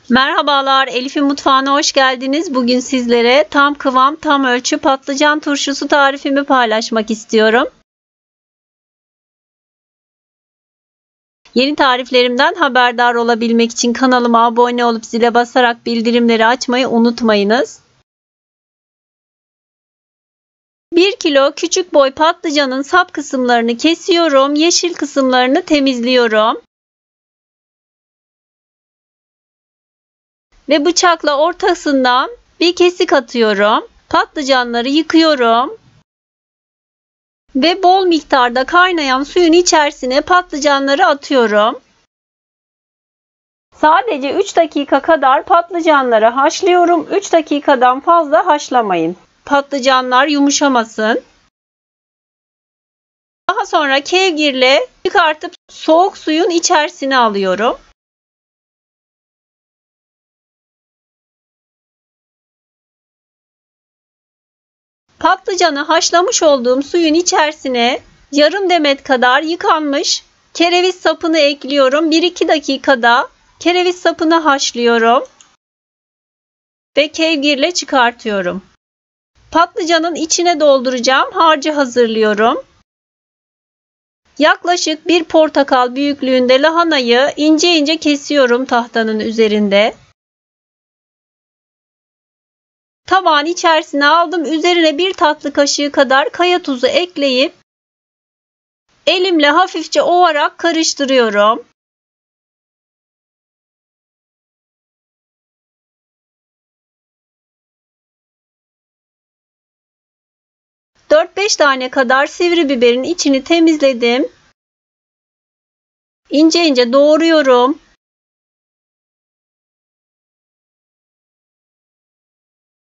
Merhabalar, Elif'in mutfağına hoş geldiniz. Bugün sizlere tam kıvam, tam ölçü patlıcan turşusu tarifimi paylaşmak istiyorum. Yeni tariflerimden haberdar olabilmek için kanalıma abone olup zile basarak bildirimleri açmayı unutmayınız. 1 kilo küçük boy patlıcanın sap kısımlarını kesiyorum, yeşil kısımlarını temizliyorum. Ve bıçakla ortasından bir kesik atıyorum. Patlıcanları yıkıyorum. Ve bol miktarda kaynayan suyun içerisine patlıcanları atıyorum. Sadece 3 dakika kadar patlıcanları haşlıyorum. 3 dakikadan fazla haşlamayın. Patlıcanlar yumuşamasın. Daha sonra kevgirle çıkartıp soğuk suyun içerisine alıyorum. Patlıcanı haşlamış olduğum suyun içerisine yarım demet kadar yıkanmış kereviz sapını ekliyorum. 1-2 dakikada kereviz sapını haşlıyorum ve kevgirle çıkartıyorum. Patlıcanın içine dolduracağım harcı hazırlıyorum. Yaklaşık bir portakal büyüklüğünde lahanayı ince ince kesiyorum tahtanın üzerinde. Tabağın içerisine aldım. Üzerine 1 tatlı kaşığı kadar kaya tuzu ekleyip elimle hafifçe ovarak karıştırıyorum. ...4-5 tane kadar sivri biberin içini temizledim. İnce ince doğruyorum.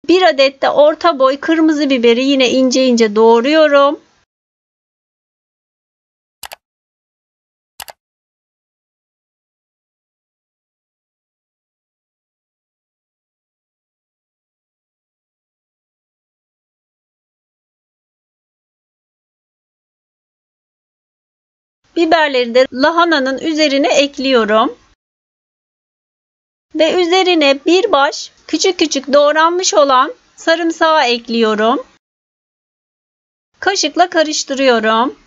Bir adet de orta boy kırmızı biberi yine ince ince doğruyorum. Biberleri de lahananın üzerine ekliyorum. Ve üzerine bir baş küçük küçük doğranmış olan sarımsağı ekliyorum. Kaşıkla karıştırıyorum.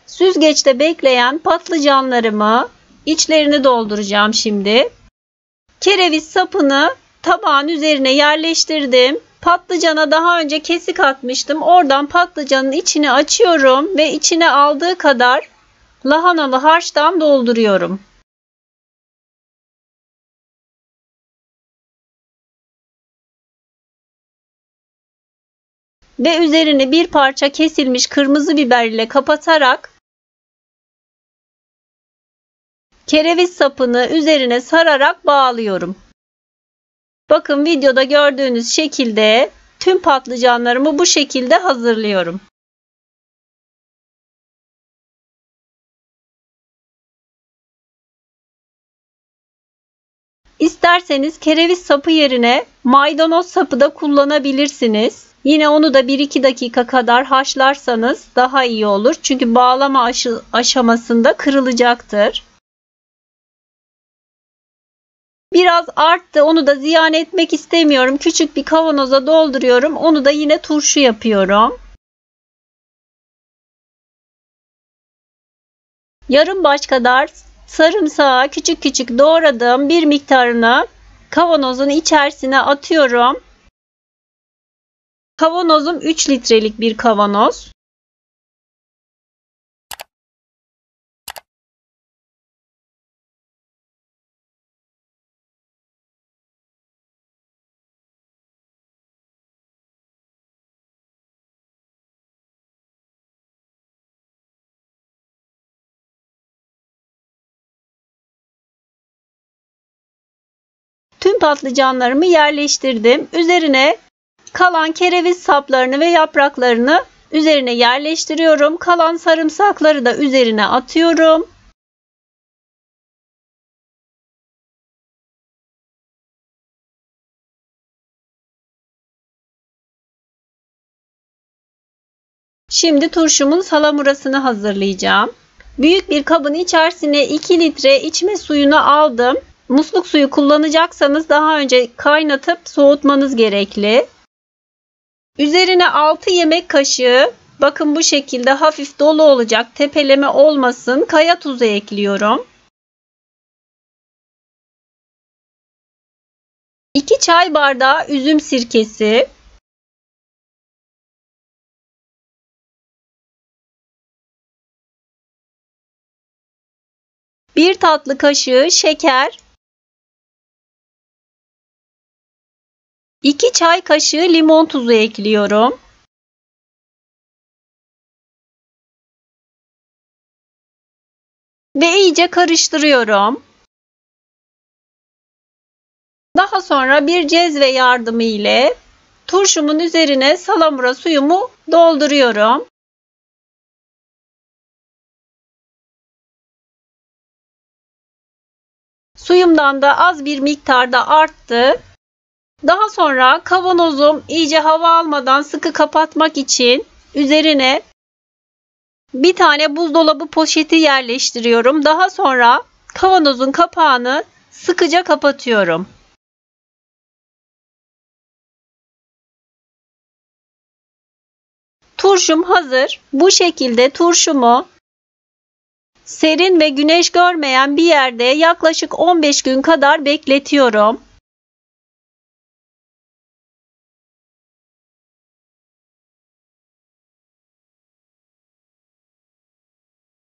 Süzgeçte bekleyen patlıcanlarımı içlerini dolduracağım şimdi. Kereviz sapını tabağın üzerine yerleştirdim. Patlıcana daha önce kesik atmıştım. Oradan patlıcanın içini açıyorum ve içine aldığı kadar lahanalı harçtan dolduruyorum. Ve üzerini bir parça kesilmiş kırmızı biber ile kapatarak kereviz sapını üzerine sararak bağlıyorum. Bakın videoda gördüğünüz şekilde tüm patlıcanlarımı bu şekilde hazırlıyorum. İsterseniz kereviz sapı yerine maydanoz sapı da kullanabilirsiniz. Yine onu da 1-2 dakika kadar haşlarsanız daha iyi olur. Çünkü bağlama aşamasında kırılacaktır. Biraz arttı. Onu da ziyan etmek istemiyorum. Küçük bir kavanoza dolduruyorum. Onu da yine turşu yapıyorum. Yarım baş kadar sarımsağı küçük küçük doğradığım bir miktarını kavanozun içerisine atıyorum. Kavanozum 3 litrelik bir kavanoz. Tüm patlıcanlarımı yerleştirdim. Üzerine kalan kereviz saplarını ve yapraklarını üzerine yerleştiriyorum. Kalan sarımsakları da üzerine atıyorum. Şimdi turşumun salamurasını hazırlayacağım. Büyük bir kabın içerisine 2 litre içme suyunu aldım. Musluk suyu kullanacaksanız daha önce kaynatıp soğutmanız gerekli. Üzerine 6 yemek kaşığı, bakın bu şekilde hafif dolu olacak, tepeleme olmasın, kaya tuzu ekliyorum. 2 çay bardağı üzüm sirkesi. 1 tatlı kaşığı şeker. 2 çay kaşığı limon tuzu ekliyorum. Ve iyice karıştırıyorum. Daha sonra bir cezve yardımı ile turşumun üzerine salamura suyumu dolduruyorum. Suyumdan da az bir miktarda arttı. Daha sonra kavanozum iyice hava almadan sıkı kapatmak için üzerine bir tane buzdolabı poşeti yerleştiriyorum. Daha sonra kavanozun kapağını sıkıca kapatıyorum. Turşum hazır. Bu şekilde turşumu serin ve güneş görmeyen bir yerde yaklaşık 15 gün kadar bekletiyorum.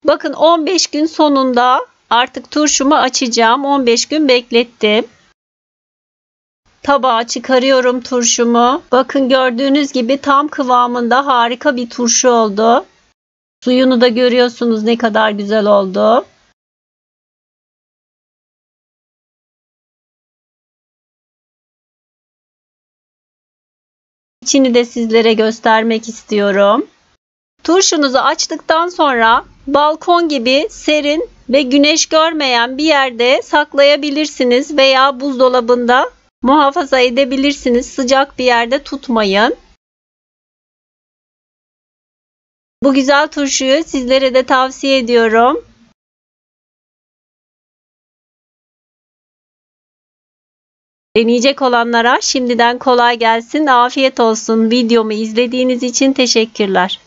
Bakın 15 gün sonunda artık turşumu açacağım. 15 gün beklettim. Tabağa çıkarıyorum turşumu. Bakın gördüğünüz gibi tam kıvamında harika bir turşu oldu. Suyunu da görüyorsunuz ne kadar güzel oldu. İçini de sizlere göstermek istiyorum. Turşunuzu açtıktan sonra balkon gibi serin ve güneş görmeyen bir yerde saklayabilirsiniz veya buzdolabında muhafaza edebilirsiniz. Sıcak bir yerde tutmayın. Bu güzel turşuyu sizlere de tavsiye ediyorum. Deneyecek olanlara şimdiden kolay gelsin, afiyet olsun. Videomu izlediğiniz için teşekkürler.